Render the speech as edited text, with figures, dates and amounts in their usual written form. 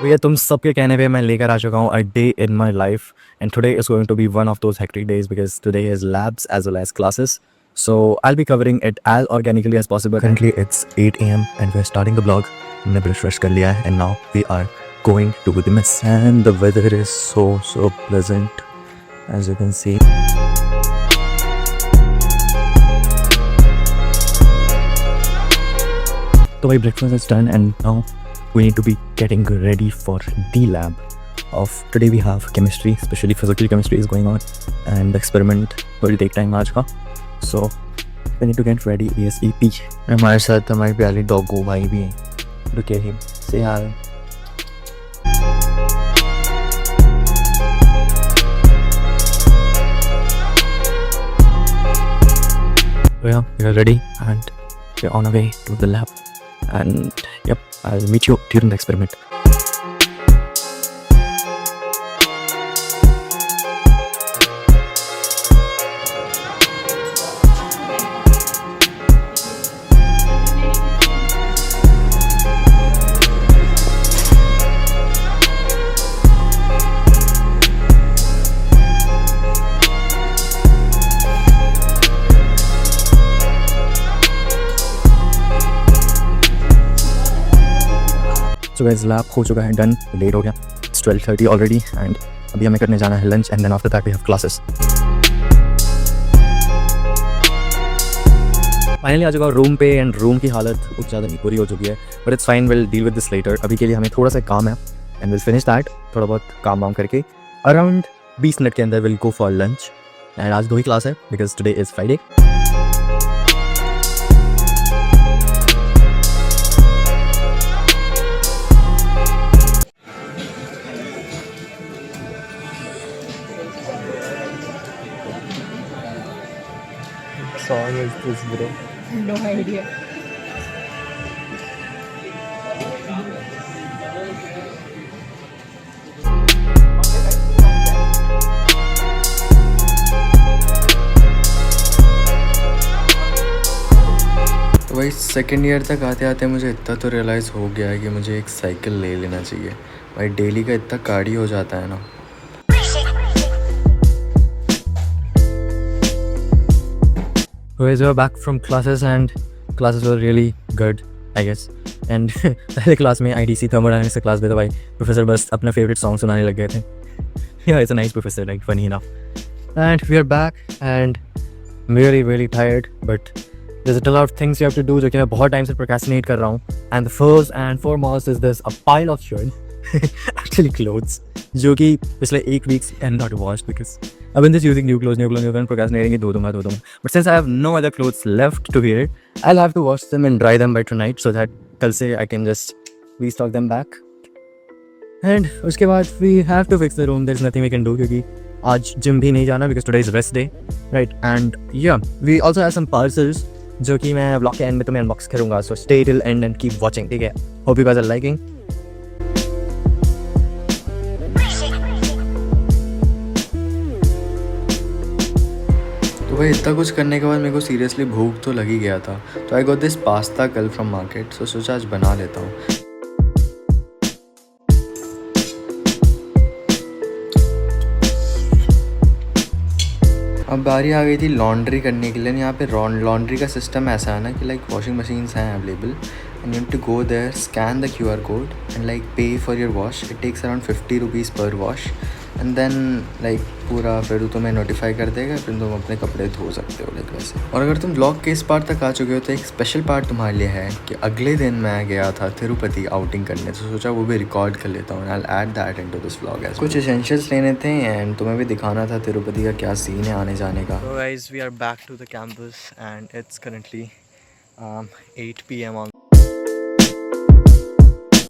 भैया तुम सबके कहने पे मैं लेकर आ चुका हूँ a day in my life and today is going to be one of those hectic days because today is labs as well as classes. So I'll be covering it as organically as possible. Currently it's 8 a.m. and we're starting the vlog. हमने brush कर लिया है and now we are going to the mess and the weather is so pleasant as you can see. So my breakfast is done and now we need to be getting ready for the lab of today. We have chemistry, especially physical chemistry is going on and the experiment will take time आज का. So we need to get ready ASAP. हमारे साथ हमारी प्यारी Doggo भाई भी हैं. Look at him. Say hi. So yeah, we are ready and we're on our way to the lab. And yep, I'll meet you during the experiment. So guys, lab हो चुका है डन. लेट हो गया. It's 12:30 already and अभी हमें करने जाना है lunch and then after that we have classes. Finally आ चुका हूँ रूम पे एंड रूम की हालत कुछ ज़्यादा नहीं बुरी हो चुकी है but it's fine. Will deal with this later. अभी के लिए हमें थोड़ा सा काम है एंड विल फिनिश दैट. थोड़ा बहुत काम वाम करके अराउंड 20 मिनट के अंदर will go for lunch. And आज 2 ही क्लास है because today is Friday. Song is this, bro? No idea. तो भाई सेकेंड ईयर तक आते आते मुझे इतना तो रियलाइज़ हो गया है कि मुझे एक साइकिल ले लेना चाहिए. भाई डेली का इतना कार्डियो हो जाता है ना. Guys, we are back from classes and classes were really good, I guess. And पहले क्लास में IDC thermodynamics क्लास में तो भाई प्रोफेसर बस अपना फेवरेट सॉन्ग सुनाने लग गए थे. Yeah, it's a nice professor, like funny enough. And we are back and I'm really tired, but there's a lot of things you have to do जो कि मैं बहुत टाइम से procrastinate कर रहा हूँ. And the first and foremost is this a pile of shirt, actually clothes, जो कि पिछले 1 week and not washed because I've been just using new clothes and procrastinating धो दूँगा. But since I have no other clothes left to wear, I'll have to wash them and dry them by tonight so that कल से I can just restock them back. And उसके बाद we have to fix the room. There's nothing we can do क्योंकि आज gym भी नहीं जाना because today is rest day, right? And yeah, we also have some parcels जो कि मैं vlog के end में तुम्हें unbox करूँगा. So stay till end and keep watching. ठीक है? Hope you guys are liking. तो भाई इतना कुछ करने के बाद मेरे को सीरियसली भूख तो लग ही गया था. तो आई गॉट दिस पास्ता कल फ्रॉम मार्केट. सो सोचा आज बना लेता हूँ. अब बारी आ गई थी लॉन्ड्री करने के लिए. यहाँ पे लॉन्ड्री का सिस्टम ऐसा है ना कि लाइक वॉशिंग मशीन्स हैं available and you have to go there, scan the QR code and like pay for your wash. It takes around 50 rupees per wash and then like पूरा फिर तुम्हें notify कर देगा. फिर तुम अपने कपड़े धो सकते हो लाइक वैसे. और अगर तुम व्लॉग के इस पार्ट तक आ चुके हो तो एक स्पेशल पार्ट तुम्हारे लिए है कि अगले दिन मैं गया था तिरुपति आउटिंग करने. तो सोचा वो भी रिकॉर्ड कर लेता हूँ. I'll add that into this vlog as कुछ एसेंशियल्स लेने थे एंड तुम्हें भी दिखाना था तिरुपति का क्या सीन है आने जाने का. So guys, we are back to the campus and it's currently 8 PM on